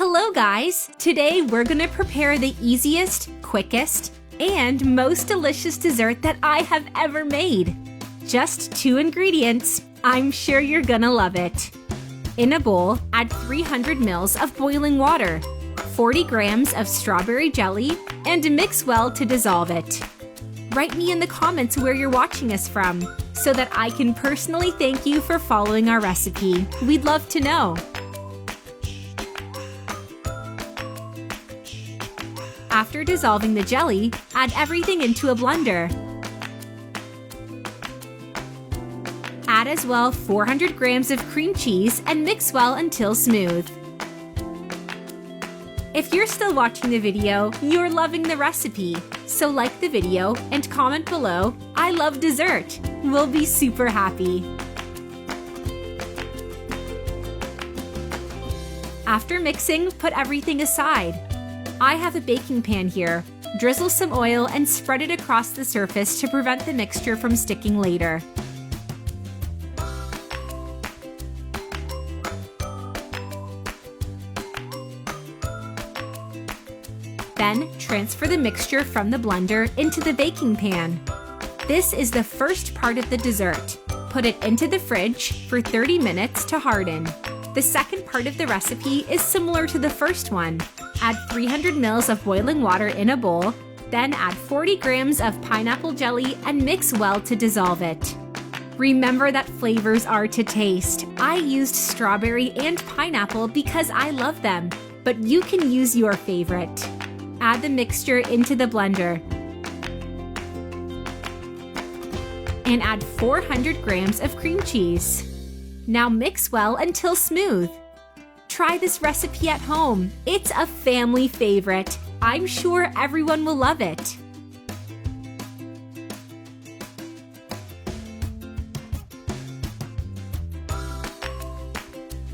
Hello guys! Today we're gonna prepare the easiest, quickest, and most delicious dessert that I have ever made. Just 2 ingredients. I'm sure you're gonna love it. In a bowl, add 300 ml of boiling water, 40 grams of strawberry jelly, and mix well to dissolve it. Write me in the comments where you're watching us from, so that I can personally thank you for following our recipe. We'd love to know. After dissolving the jelly, add everything into a blender. Add as well 400 grams of cream cheese and mix well until smooth. If you're still watching the video, you're loving the recipe. So like the video and comment below, "I love dessert." We'll be super happy. After mixing, put everything aside. I have a baking pan here. Drizzle some oil and spread it across the surface to prevent the mixture from sticking later. Then, transfer the mixture from the blender into the baking pan. This is the first part of the dessert. Put it into the fridge for 30 minutes to harden. The second part of the recipe is similar to the first one. Add 300 ml of boiling water in a bowl, then add 40 grams of pineapple jelly and mix well to dissolve it. Remember that flavors are to taste. I used strawberry and pineapple because I love them, but you can use your favorite. Add the mixture into the blender and add 400 grams of cream cheese. Now mix well until smooth. Try this recipe at home. It's a family favorite. I'm sure everyone will love it.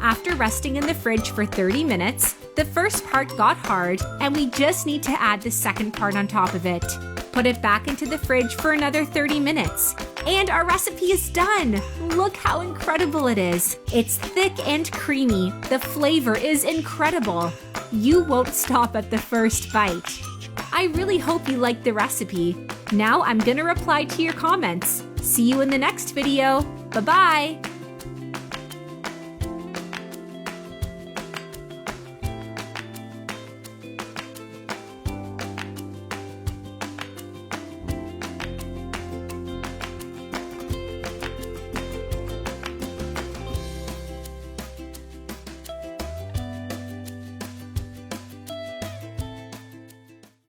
After resting in the fridge for 30 minutes, the first part got hard and we just need to add the second part on top of it. Put it back into the fridge for another 30 minutes. And our recipe is done! Look how incredible it is! It's thick and creamy. The flavor is incredible. You won't stop at the first bite. I really hope you liked the recipe. Now I'm gonna reply to your comments. See you in the next video. Bye-bye!